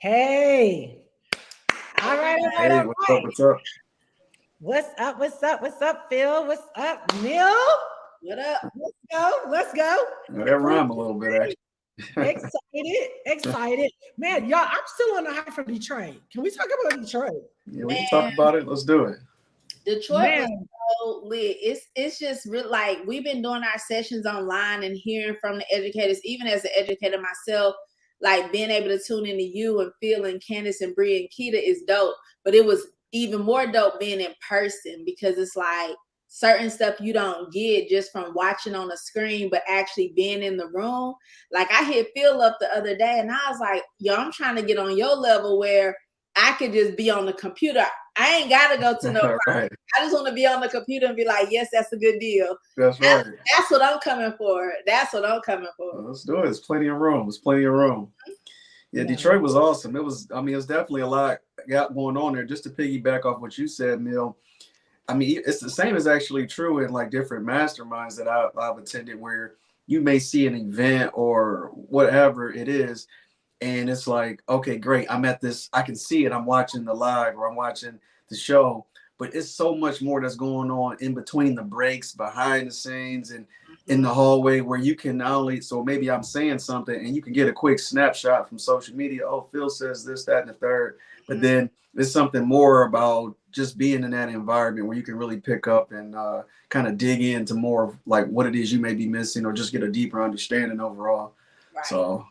Hey. All right, all right, Hey, all what's up? right. What's up? What's up? What's up? What's up, Phil? What's up, Neil? What up? Let's go. Let's go. That rhyme a little bit, actually. Excited. Excited. Man, y'all, I'm still on the high from Detroit. Can we talk about Detroit? Yeah, we can talk Man, about it. Let's do it. Detroit was Man, so lit. It's just real like we've been doing our sessions online and hearing from the educators, even as an educator myself, like being able to tune into you and feeling Candace and Bree and Keita is dope. But it was even more dope being in person because it's like certain stuff you don't get just from watching on the screen, but actually being in the room. Like I hit Phil up the other day and I was like, yo, I'm trying to get on your level where I could just be on the computer. I ain't gotta go to no Right. I just want to be on the computer and be like, yes, that's a good deal. That's That's, right. that's what I'm coming for. That's what I'm coming for. Well, let's do it. There's plenty of room. There's plenty of room. Yeah, yeah. Detroit was awesome. It was definitely a lot got going on there. Just to piggyback off what you said, Neil. I mean, it's the same as actually true in like different masterminds that I've attended where you may see an event or whatever it is, and it's like, okay, great, I'm at this, I can see it, I'm watching the live or I'm watching the show, but it's so much more that's going on in between the breaks, behind the scenes, and in the Mhm. hallway where you can not only, so maybe I'm saying something and you can get a quick snapshot from social media. Oh, Phil says this, that, and the third. But then there's something more about just being in that environment where you can really pick up and kind of dig into more of like what it is you may be missing or just get a deeper understanding overall. Right. So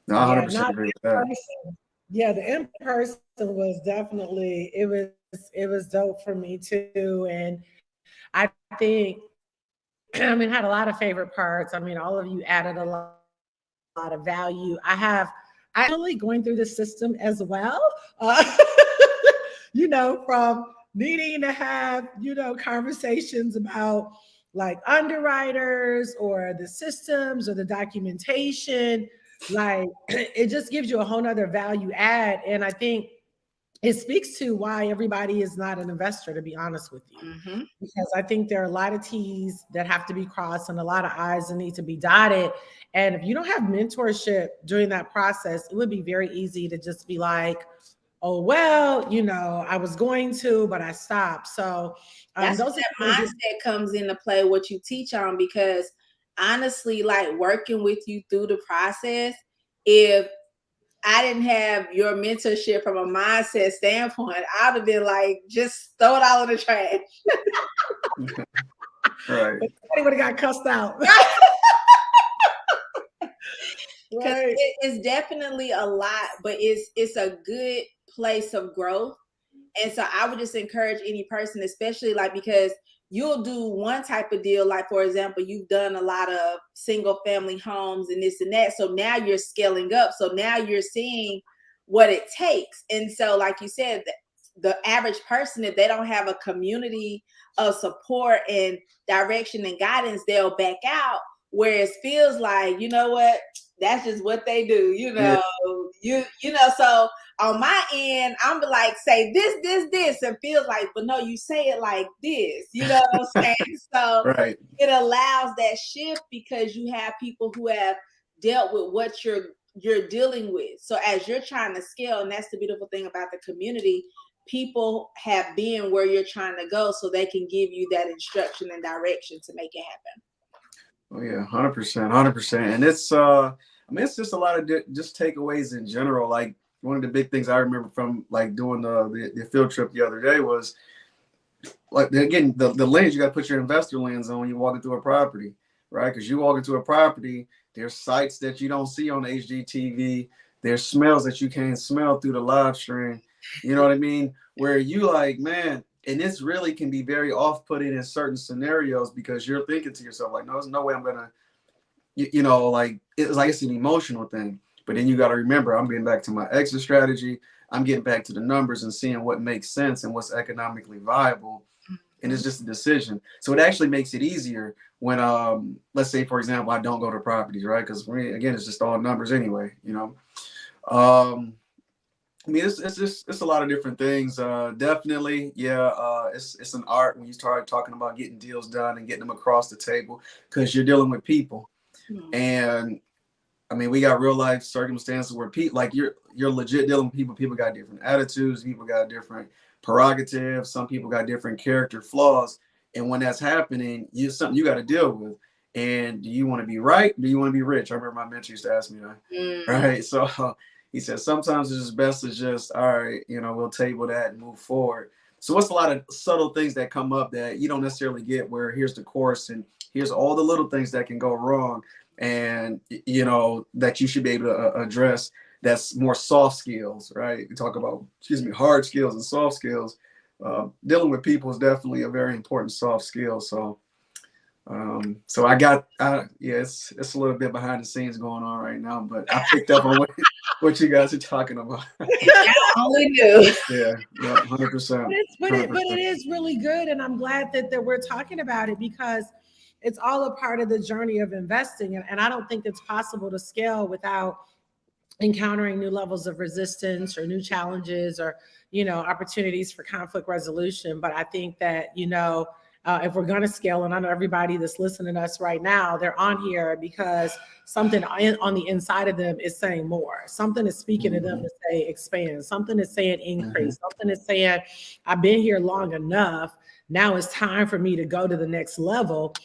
no, I Yeah, 100% not agree with in that. person. Yeah, the in person was definitely it was dope for me too. And I think I mean had a lot of favorite parts. I mean, all of you added a lot of value. I'm personally going through the system as well. From needing to have, conversations about like underwriters or the systems or the documentation. Like it just gives you a whole nother value add. And I think it speaks to why everybody is not an investor, to be honest with you. Mm-hmm. Because I think there are a lot of T's that have to be crossed and a lot of I's that need to be dotted. And if you don't have mentorship during that process, it would be very easy to just be like, oh, well, I was going to, but I stopped. So That's those are where some of that mindset comes into play, what you teach on, because honestly, like working with you through the process, if I didn't have your mentorship from a mindset standpoint, I'd have been like, just throw it all in the trash. Right. the somebody would have got cussed out. Because Right. it's definitely a lot, but it's a good place of growth. And so I would just encourage any person, especially like because you'll do one type of deal, like for example, you've done a lot of single family homes and this and that. So now you're scaling up. So now you're seeing what it takes. And so, like you said, the average person, if they don't have a community of support and direction and guidance, they'll back out. Whereas feels like, you know what, that's just what they do, Yeah. so on my end, I'm like, say this, and feels like, but no, you say it like this, you know what I'm saying? So Right. it allows that shift because you have people who have dealt with what you're dealing with. So as you're trying to scale, and that's the beautiful thing about the community, people have been where you're trying to go so they can give you that instruction and direction to make it happen. Oh yeah, 100%, 100%. And I mean, it's just a lot of just takeaways in general. Like one of the big things I remember from like doing the field trip the other day was like again the lens you got to put your investor lens on when you walk into a property, right? Because you walk into a property, there's sights that you don't see on HGTV, there's smells that you can't smell through the live stream. You know what I mean? Where you like, man, and this really can be very off-putting in certain scenarios because you're thinking to yourself like, no, there's no way I'm gonna, like it's an emotional thing. But then you got to remember, I'm getting back to my exit strategy. I'm getting back to the numbers and seeing what makes sense and what's economically viable, and it's just a decision. So it actually makes it easier when, let's say, for example, I don't go to properties, right? Because for me, again, it's just all numbers anyway, Um, I mean, it's a lot of different things. Definitely, yeah. It's an art when you start talking about getting deals done and getting them across the table because you're dealing with people, Mhm. and I mean, we got real life circumstances where people, like you're legit dealing with people. People got different attitudes. People got different prerogatives. Some people got different character flaws. And when that's happening, something you got to deal with. And do you want to be right? Do you want to be rich? I remember my mentor used to ask me that. Right. So he said, sometimes it's just best to just, all right, we'll table that and move forward. So it's a lot of subtle things that come up that you don't necessarily get, where here's the course and here's all the little things that can go wrong, and that you should be able to address. That's more soft skills, right? We talk about, hard skills and soft skills. Dealing with people is definitely a very important soft skill. So I got, it's a little bit behind the scenes going on right now, but I picked up on what you guys are talking about. I only knew. Yeah, 100%. But it is really good, and I'm glad that we're talking about it, because it's all a part of the journey of investing, and I don't think it's possible to scale without encountering new levels of resistance or new challenges or opportunities for conflict resolution. But I think that if we're going to scale, and I know everybody that's listening to us right now, they're on here because something on the inside of them is saying more. Something is speaking to them to say expand. Something is saying increase. Something is saying, I've been here long enough. Now it's time for me to go to the next level.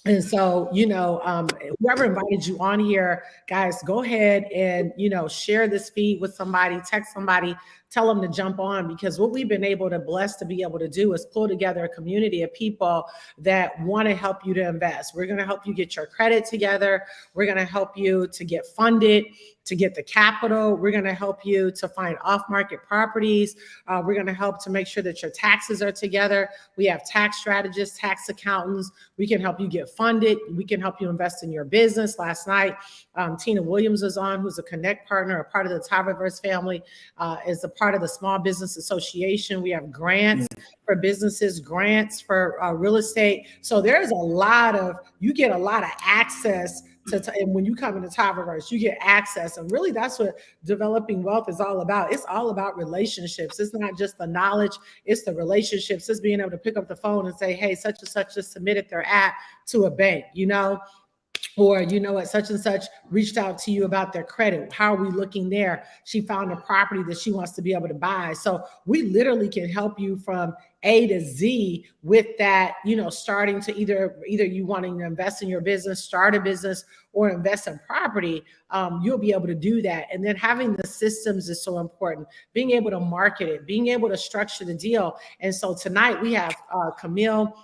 And so, whoever invited you on here, guys, go ahead and, share this feed with somebody, text somebody, tell them to jump on, because what we've been able to bless to be able to do is pull together a community of people that want to help you to invest. We're going to help you get your credit together. We're going to help you to get funded, to get the capital. We're going to help you to find off-market properties. We're going to help to make sure that your taxes are together. We have tax strategists, tax accountants. We can help you get funded. We can help you invest in your business. Last night, Tina Williams was on, who's a Connect partner, a part of the TAVAVERSE family, is a part of the Small Business Association. We have grants for businesses, grants for real estate. So there's you get a lot of access and when you come into TAVAVERSE, you get access. And really, that's what developing wealth is all about. It's all about relationships. It's not just the knowledge, it's the relationships. It's being able to pick up the phone and say, hey, such and such just submitted their app to a bank, or what, such and such reached out to you about their credit. How are we looking there? She found a property that she wants to be able to buy. So we literally can help you from A to Z with that, starting to either you wanting to invest in your business, start a business, or invest in property. You'll be able to do that. And then having the systems is so important. Being able to market it, being able to structure the deal. And so tonight we have Camille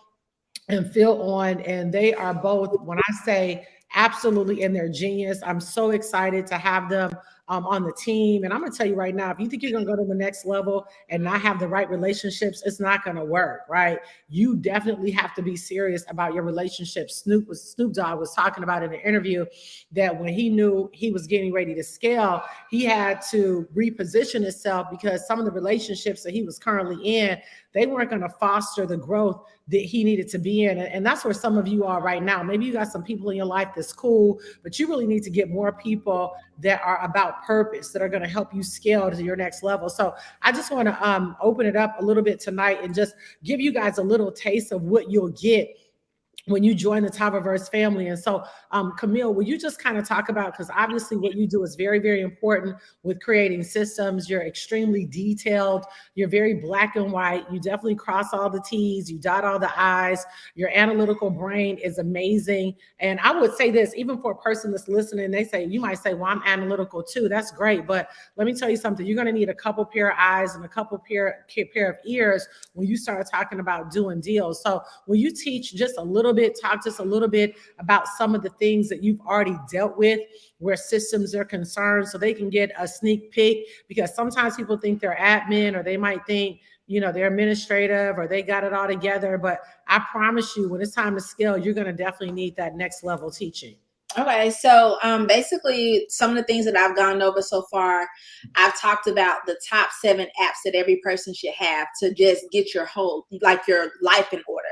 and Phil on, and they are both, when I say absolutely in their genius, I'm so excited to have them on the team. And I'm going to tell you right now, if you think you're going to go to the next level and not have the right relationships, it's not going to work, right? You definitely have to be serious about your relationships. Snoop Dogg was talking about in an interview that when he knew he was getting ready to scale, he had to reposition himself because some of the relationships that he was currently in, they weren't going to foster the growth that he needed to be in. And that's where some of you are right now. Maybe you got some people in your life that's cool, but you really need to get more people that are about purpose, that are going to help you scale to your next level. So I just want to open it up a little bit tonight and just give you guys a little taste of what you'll get when you join the TAVAVERSE family. And so, Camille, will you just kind of talk about, because obviously what you do is very, very important with creating systems. You're extremely detailed. You're very black and white. You definitely cross all the T's. You dot all the I's. Your analytical brain is amazing. And I would say this, even for a person that's listening, you might say, well, I'm analytical too. That's great. But let me tell you something. You're going to need a couple pair of eyes and a couple pair of ears when you start talking about doing deals. So will you teach just a little bit, talk to us a little bit about some of the things that you've already dealt with where systems are concerned, so they can get a sneak peek? Because sometimes people think they're admin, or they might think, they're administrative, or they got it all together. But I promise you, when it's time to scale, you're going to definitely need that next level teaching. Okay, so basically some of the things that I've gone over so far, I've talked about the top 7 apps that every person should have to just get your life in order.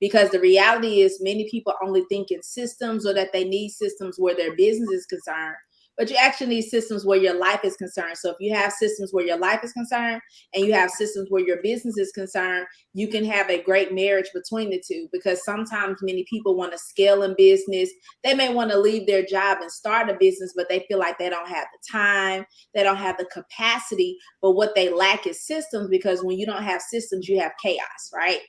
Because the reality is many people only think in systems, or that they need systems where their business is concerned. but you actually need systems where your life is concerned. So if you have systems where your life is concerned and you have systems where your business is concerned, you can have a great marriage between the two, because sometimes many people want to scale in business. They may want to leave their job and start a business, but they feel like they don't have the time, they don't have the capacity, but what they lack is systems, because when you don't have systems, you have chaos, right?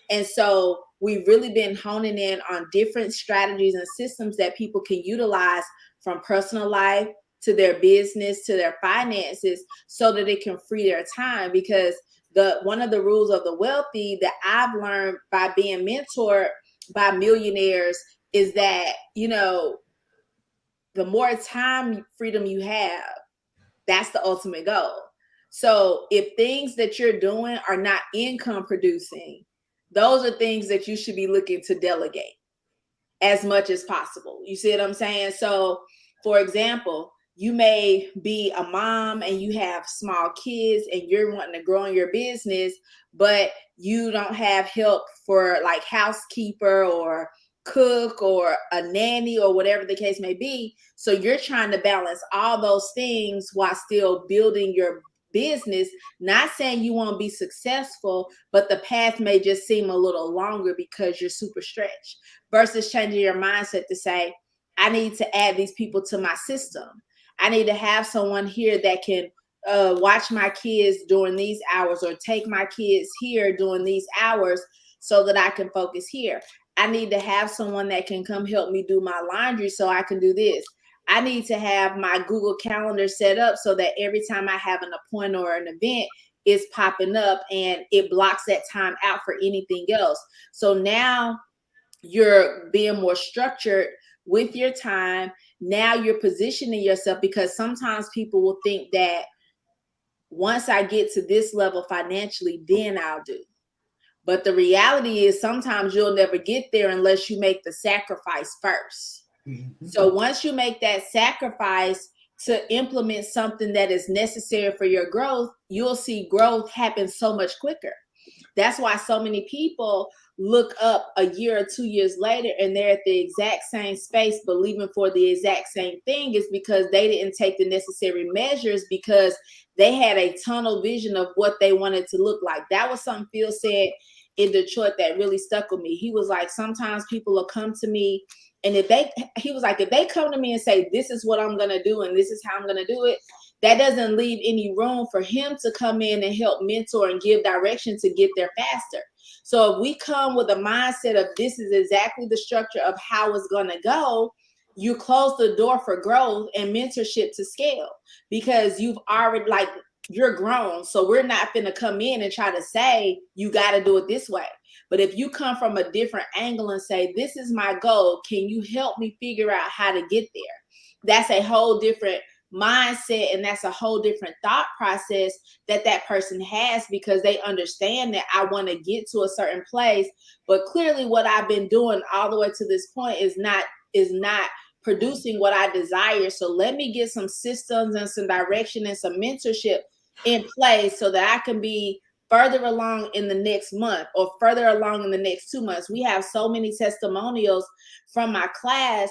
And so we've really been honing in on different strategies and systems that people can utilize from personal life to their business to their finances, so that it can free their time. Because one of the rules of the wealthy that I've learned by being mentored by millionaires is that, you know, the more time freedom you have, that's the ultimate goal. So if things that you're doing are not income producing, those are things that you should be looking to delegate as much as possible. You see what I'm saying? So, for example, you may be a mom and you have small kids and you're wanting to grow in your business, but you don't have help for like housekeeper or cook or a nanny or whatever the case may be. So you're trying to balance all those things while still building your business. Not saying you won't be successful, but the path may just seem a little longer because you're super stretched, versus changing your mindset to say, I need to add these people to my system. I need to have someone here that can watch my kids during these hours, or take my kids here during these hours so that I can focus here. I need to have someone that can come help me do my laundry so I can do this. I need to have my Google Calendar set up so that every time I have an appointment or an event, it's popping up and it blocks that time out for anything else. So now you're being more structured with your time. Now you're positioning yourself, because sometimes people will think that once I get to this level financially, then I'll do. But the reality is sometimes you'll never get there unless you make the sacrifice first. So once you make that sacrifice to implement something that is necessary for your growth, you'll see growth happen so much quicker. That's why so many people look up a year or 2 years later and they're at the exact same space, believing for the exact same thing, is because they didn't take the necessary measures, because they had a tunnel vision of what they wanted to look like. That was something Phil said in Detroit that really stuck with me. He was like, sometimes people will come to me, and if they come to me and say, this is what I'm going to do and this is how I'm going to do it, that doesn't leave any room for him to come in and help mentor and give direction to get there faster. So if we come with a mindset of this is exactly the structure of how it's going to go, you close the door for growth and mentorship to scale, because you've already, like, you're grown. So we're not going to come in and try to say, you got to do it this way. But if you come from a different angle and say, this is my goal, can you help me figure out how to get there? That's a whole different mindset, and that's a whole different thought process that person has, because they understand that I want to get to a certain place, but clearly what I've been doing all the way to this point is not producing what I desire. So let me get some systems and some direction and some mentorship in place so that I can be further along in the next month or further along in the next 2 months. We have so many testimonials from my class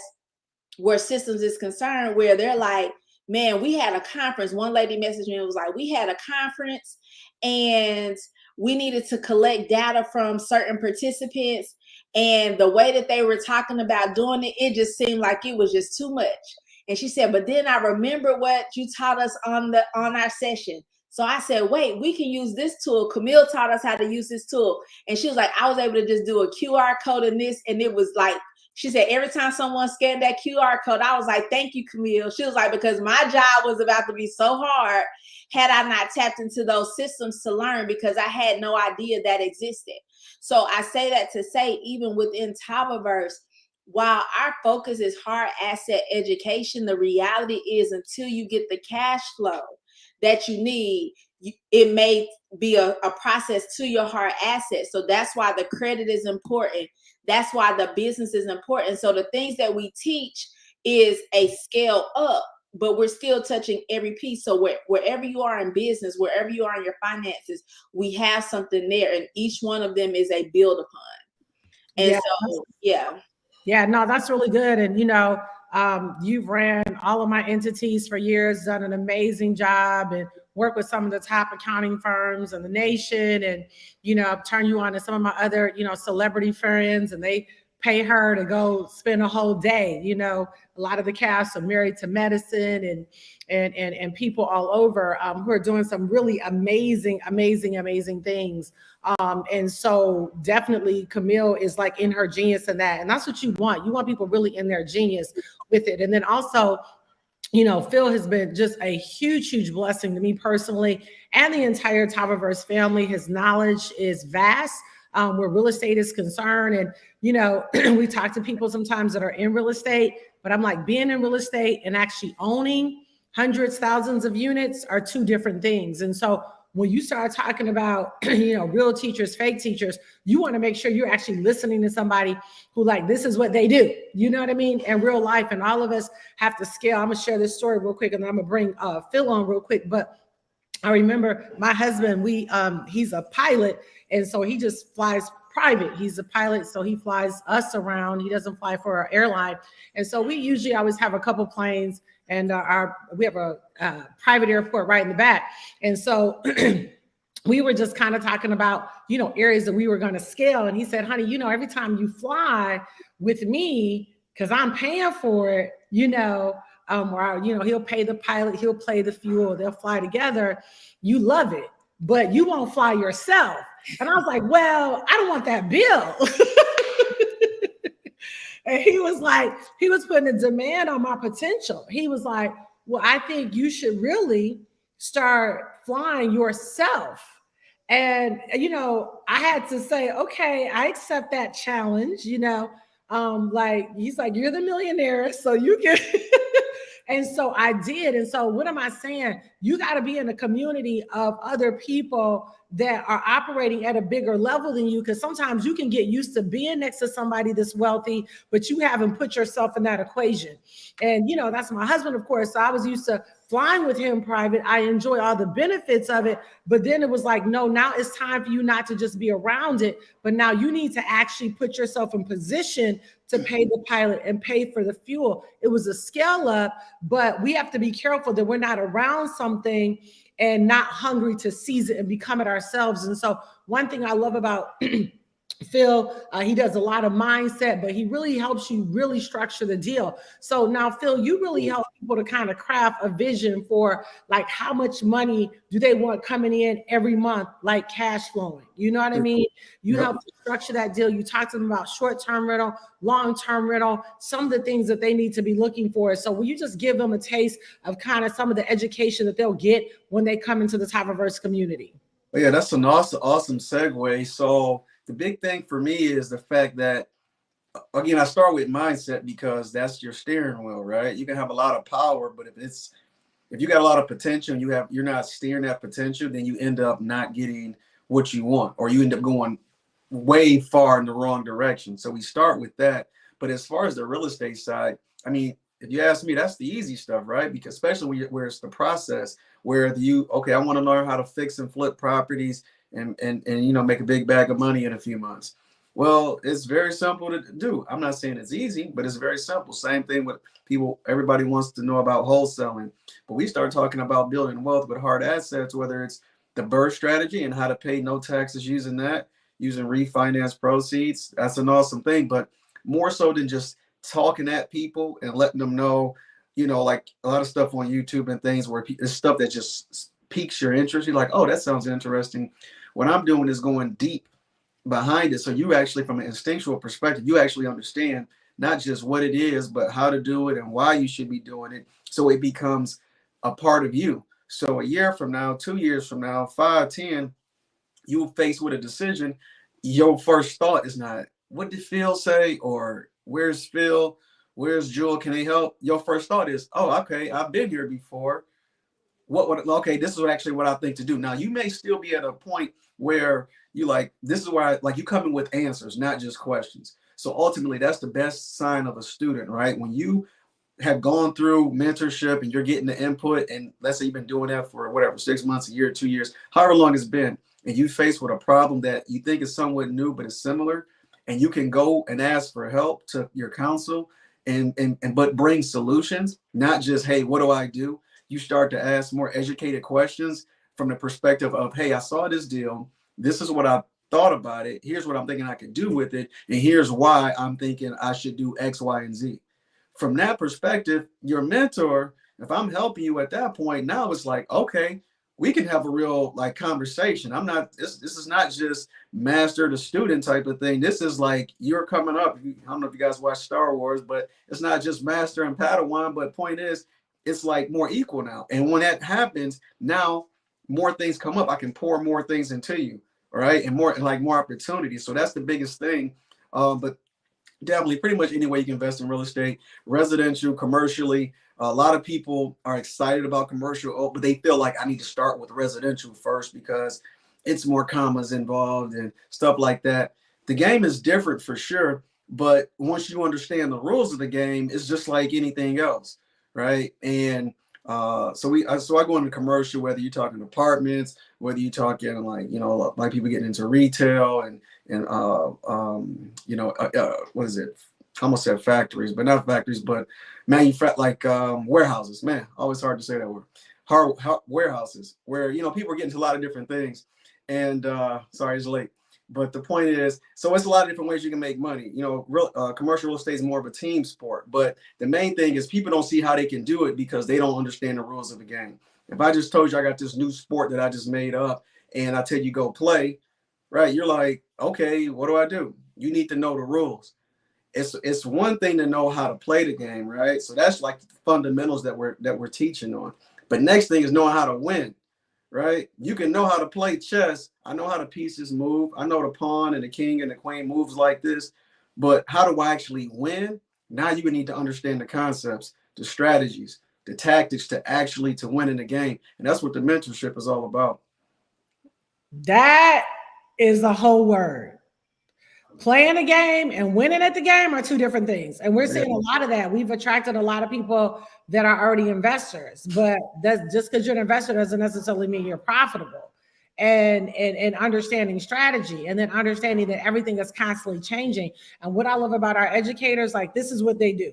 where systems is concerned, where they're like, man, we had a conference. One lady messaged me and was like, we had a conference and we needed to collect data from certain participants. And the way that they were talking about doing it, it just seemed like it was just too much. And she said, but then I remember what you taught us on our session. So I said, wait, we can use this tool. Camille taught us how to use this tool. And she was like, I was able to just do a QR code in this. And it was like, she said, every time someone scanned that QR code, I was like, thank you, Camille. She was like, because my job was about to be so hard had I not tapped into those systems to learn, because I had no idea that existed. So I say that to say, even within TAVAVERSE, while our focus is hard asset education, the reality is until you get the cash flow that you need, it may be a process to your hard assets. So that's why the credit is important. That's why the business is important. So the things that we teach is a scale up, but we're still touching every piece. So wherever you are in business, wherever you are in your finances, we have something there, and each one of them is a build upon. And Yeah. so, yeah. Yeah, no, that's really good. And, You've ran all of my entities for years, done an amazing job, and worked with some of the top accounting firms in the nation. And, I've turned you on to some of my other, celebrity friends, and they pay her to go spend a whole day. A lot of the cast are married to medicine and people all over who are doing some really amazing things. And so definitely Camille is like in her genius in that. And that's what you want. You want people really in their genius with it. And then also, Phil has been just a huge blessing to me personally and the entire TAVAVERSE family. His knowledge is vast where real estate is concerned. And, we talk to people sometimes that are in real estate, but I'm like, being in real estate and actually owning hundreds, thousands of units are two different things. And so when you start talking about, real teachers, fake teachers, you want to make sure you're actually listening to somebody who like, this is what they do. You know what I mean? In real life. And all of us have to scale. I'm going to share this story real quick and then I'm going to bring Phil on real quick. But I remember my husband, he's a pilot. And so he just flies private. He's a pilot. So he flies us around. He doesn't fly for our airline. And so we usually always have a couple planes and we have a private airport right in the back. And so we were just kind of talking about, areas that we were going to scale. And he said, honey, every time you fly with me, because I'm paying for it, or, he'll pay the pilot, he'll pay the fuel, they'll fly together. You love it, but you won't fly yourself. And I was like, well, I don't want that bill. And he was putting a demand on my potential. He was like, well, I think you should really start flying yourself. And, I had to say, okay, I accept that challenge, he's like, you're the millionaire, so you can. And so I did. And so what am I saying? You got to be in a community of other people that are operating at a bigger level than you, because sometimes you can get used to being next to somebody that's wealthy, but you haven't put yourself in that equation. And, that's my husband, of course. So I was used to flying with him private. I enjoy all the benefits of it. But then it was like, no, now it's time for you not to just be around it, but now you need to actually put yourself in position to pay the pilot and pay for the fuel. It was a scale up, but we have to be careful that we're not around something and not hungry to seize it and become it ourselves. And so one thing I love about Phil, he does a lot of mindset, but he really helps you really structure the deal. So now, Phil, you really help people to kind of craft a vision for like how much money do they want coming in every month, like cash flowing. You know what I mean? You help to structure that deal. You talk to them about short-term rental, long-term rental, some of the things that they need to be looking for. So will you just give them a taste of kind of some of the education that they'll get when they come into the TAVAVERSE community? Oh, yeah, that's an awesome segue. So the big thing for me is the fact that, again, I start with mindset because that's your steering wheel, right? You can have a lot of power, but if you got a lot of potential, you're not steering that potential, then you end up not getting what you want, or you end up going way far in the wrong direction. So we start with that. But as far as the real estate side, I mean, if you ask me, that's the easy stuff, right? Because especially where it's the process where I want to learn how to fix and flip properties and make a big bag of money in a few months. Well, it's very simple to do. I'm not saying it's easy, but it's very simple. Same thing with people. Everybody wants to know about wholesaling, but we start talking about building wealth with hard assets, whether it's the BRRRR strategy and how to pay no taxes using refinance proceeds. That's an awesome thing, but more so than just talking at people and letting them know, like a lot of stuff on YouTube and things where it's stuff that just piques your interest. You're like, oh, that sounds interesting. What I'm doing is going deep behind it. So you actually, from an instinctual perspective, you actually understand not just what it is, but how to do it and why you should be doing it. So it becomes a part of you. So a year from now, 2 years from now, 5, 10, you're faced with a decision. Your first thought is not, what did Phil say? Or where's Phil? Where's Jewel? Can they help? Your first thought is, oh, okay, I've been here before. Okay, this is actually what I think to do. Now, you may still be at a point where you this is where you come in with answers, not just questions. So ultimately, that's the best sign of a student, right? When you have gone through mentorship and you're getting the input, and let's say you've been doing that for whatever, 6 months, a year, 2 years, however long it's been, and you faced with a problem that you think is somewhat new, but it's similar, and you can go and ask for help to your counsel, and but bring solutions, not just, hey, what do I do? You start to ask more educated questions from the perspective of, hey, I saw this deal. This is what I thought about it. Here's what I'm thinking I could do with it. And here's why I'm thinking I should do X, Y, and Z. From that perspective, your mentor, if I'm helping you at that point, now it's like, okay, we can have a real like conversation. I'm not, this is not just master to student type of thing. This is like, you're coming up. I don't know if you guys watch Star Wars, but it's not just master and Padawan, but point is, it's like more equal now. And when that happens, now more things come up. I can pour more things into you, right? And more opportunities. So that's the biggest thing. But definitely pretty much any way you can invest in real estate, residential, commercially. A lot of people are excited about commercial, but they feel like I need to start with residential first because it's more commas involved and stuff like that. The game is different for sure, but once you understand the rules of the game, it's just like anything else, right? And so I go into commercial, whether you're talking apartments, whether you're talking like, like people getting into retail and what is it? I almost said factories, but not factories, but like warehouses. Man, always hard to say that word. Warehouses, where people are getting to a lot of different things. And sorry, it's late. But the point is, so it's a lot of different ways you can make money. Commercial real estate is more of a team sport. But the main thing is people don't see how they can do it because they don't understand the rules of the game. If I just told you I got this new sport that I just made up and I tell you go play, right? You're like, okay, what do I do? You need to know the rules. It's one thing to know how to play the game, right? So that's like the fundamentals that we're teaching on. But next thing is knowing how to win, right? You can know how to play chess. I know how the pieces move. I know the pawn and the king and the queen moves like this. But how do I actually win? Now you need to understand the concepts, the strategies, the tactics to win in the game. And that's what the mentorship is all about. That is the whole word. Playing a game and winning at the game are two different things. And we're seeing a lot of that. We've attracted a lot of people that are already investors, but that's just because you're an investor doesn't necessarily mean you're profitable. And understanding strategy and then understanding that everything is constantly changing. And what I love about our educators, like this is what they do.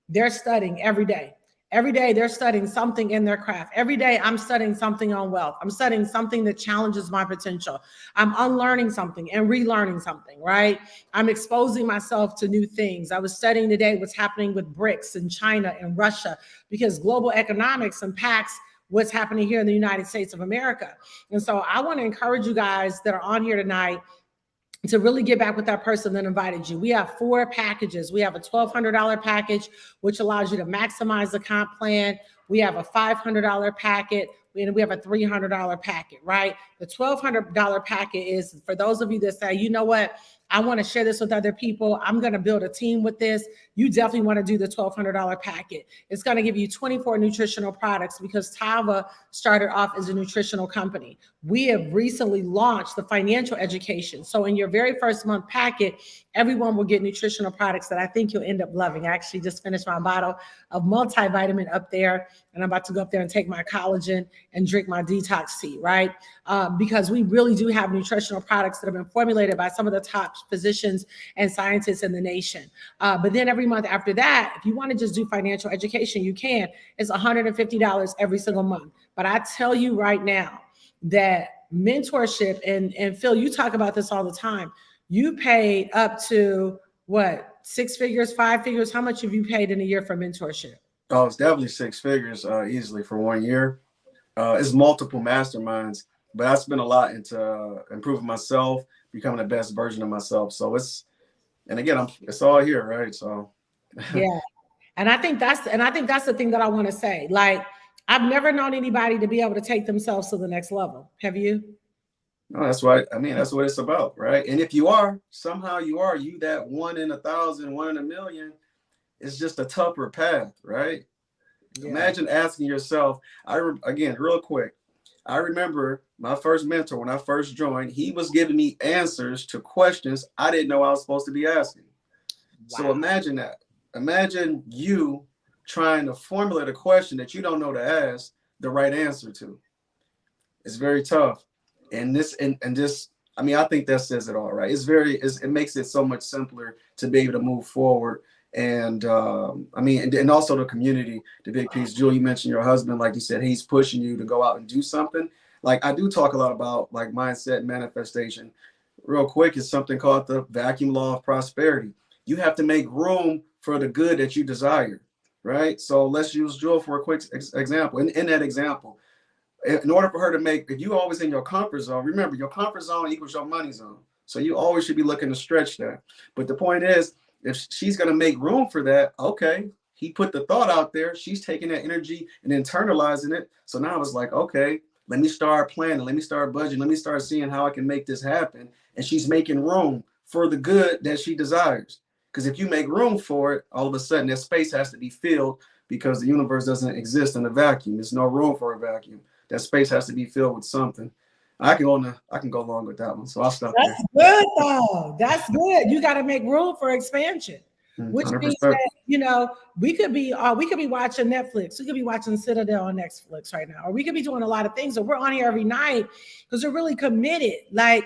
They're studying every day. Every day they're studying something in their craft. Every day I'm studying something on wealth. I'm studying something that challenges my potential. I'm unlearning something and relearning something, right? I'm exposing myself to new things. I was studying today what's happening with BRICS in China and Russia because global economics impacts what's happening here in the United States of America. And so I want to encourage you guys that are on here tonight to really get back with that person that invited you. We have 4 packages. We have a $1,200 package, which allows you to maximize the comp plan. We have a $500 packet, and we have a $300 packet, right? The $1,200 packet is for those of you that say, you know what, I want to share this with other people. I'm going to build a team with this. You definitely want to do the $1,200 packet. It's going to give you 24 nutritional products because Tava started off as a nutritional company. We have recently launched the financial education. So in your very first month packet, everyone will get nutritional products that I think you'll end up loving. I actually just finished my bottle of multivitamin up there, and I'm about to go up there and take my collagen and drink my detox tea, right? Because we really do have nutritional products that have been formulated by some of the top physicians and scientists in the nation. But then every month after that, if you want to just do financial education, you can. It's $150 every single month. But I tell you right now that mentorship, and Phil, you talk about this all the time. You paid up to what, 6 figures, 5 figures? How much have you paid in a year for mentorship? Oh, it's definitely 6 figures easily for 1 year. It's multiple masterminds, but I spent a lot into improving myself, becoming the best version of myself. So it's all here, right? So yeah. And I think that's the thing that I want to say. Like, I've never known anybody to be able to take themselves to the next level. Have you? No, that's what it's about, right? And if you are, somehow you that 1 in 1,000, 1 in a million, it's just a tougher path, right? Yeah. Imagine asking yourself, real quick, I remember my first mentor when I first joined, he was giving me answers to questions I didn't know I was supposed to be asking. Wow. So imagine that. Imagine you trying to formulate a question that you don't know to ask the right answer to. It's very tough. And I think that says it all, right? It makes it so much simpler to be able to move forward And I mean, and also the community, the big piece. Jewel, you mentioned your husband, like you said, he's pushing you to go out and do something. Like I do talk a lot about like mindset and manifestation. Real quick, is something called the vacuum law of prosperity. You have to make room for the good that you desire, right? So let's use Jewel for a quick example. In that example, in order for her to make, if you always in your comfort zone, remember your comfort zone equals your money zone. So you always should be looking to stretch that. But the point is, if she's going to make room for that, okay, he put the thought out there. She's taking that energy and internalizing it. So now it's like, okay, let me start planning. Let me start budgeting. Let me start seeing how I can make this happen. And she's making room for the good that she desires. Because if you make room for it, all of a sudden that space has to be filled because the universe doesn't exist in a vacuum. There's no room for a vacuum. That space has to be filled with something. I can go along with that one. So I'll stop That's there. good though. That's good. You got to make room for expansion, which 100%. means that, you know, we could be watching Netflix. We could be watching Citadel on Netflix right now, or we could be doing a lot of things. So we're on here every night because we're really committed. Like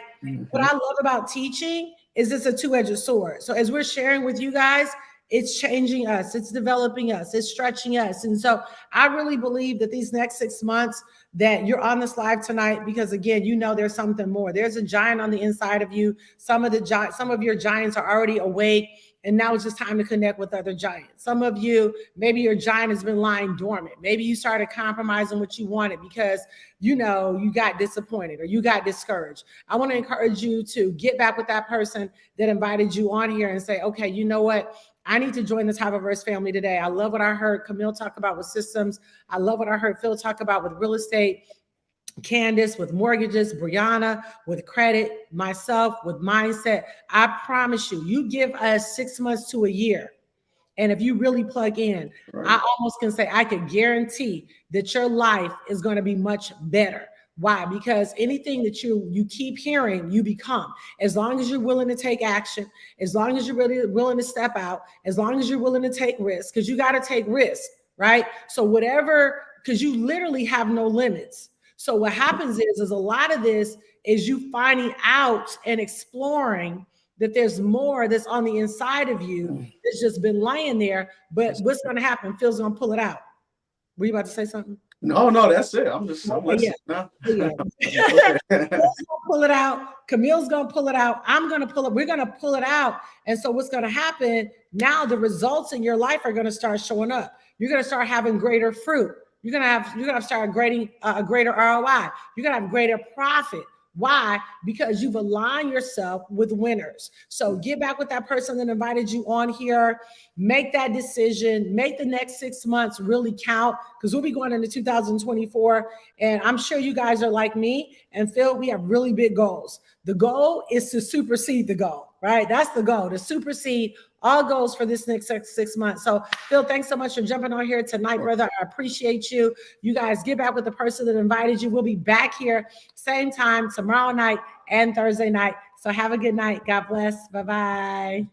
what I love about teaching is it's a two-edged sword. So as we're sharing with you guys, it's changing us, it's developing us, it's stretching us. And so I really believe that these next 6 months that you're on this live tonight, because again, you know, there's something more. There's a giant on the inside of you. Some of your giants are already awake. And now it's just time to connect with other giants. Some of you, maybe your giant has been lying dormant. Maybe you started compromising what you wanted because, you know, you got disappointed or you got discouraged. I want to encourage you to get back with that person that invited you on here and say, okay, you know what? I need to join the TAVAVERSE family today. I love what I heard Camille talk about with systems. I love what I heard Phil talk about with real estate. Candace with mortgages, Brianna with credit, myself with mindset. I promise you, you give us 6 months to a year. And if you really plug in, right, I almost can say I can guarantee that your life is going to be much better. Why? Because anything that you keep hearing, you become. As long as you're willing to take action, as long as you're really willing to step out, as long as you're willing to take risks, because you got to take risks, right? So whatever, because you literally have no limits. So what happens is a lot of this is you finding out and exploring that there's more that's on the inside of you that's just been lying there. But what's going to happen? Phil's going to pull it out. Were you about to say something? No, that's it. I'm listening now. Yeah. Phil's gonna pull it out. Camille's going to pull it out. I'm going to pull it. We're going to pull it out. And so what's going to happen now, the results in your life are going to start showing up. You're going to start having greater fruit. You're gonna start grading a greater ROI. You're gonna have greater profit. Why? Because you've aligned yourself with winners. So get back with that person that invited you on here. Make that decision. Make the next 6 months really count, because we'll be going into 2024. And I'm sure you guys are like me and Phil, we have really big goals. The goal is to supersede the goal, right? That's the goal, to supersede all goals for this next 6 months. So Phil, thanks so much for jumping on here tonight, brother. I appreciate you. You guys get back with the person that invited you. We'll be back here same time tomorrow night and Thursday night. So have a good night. God bless. Bye-bye.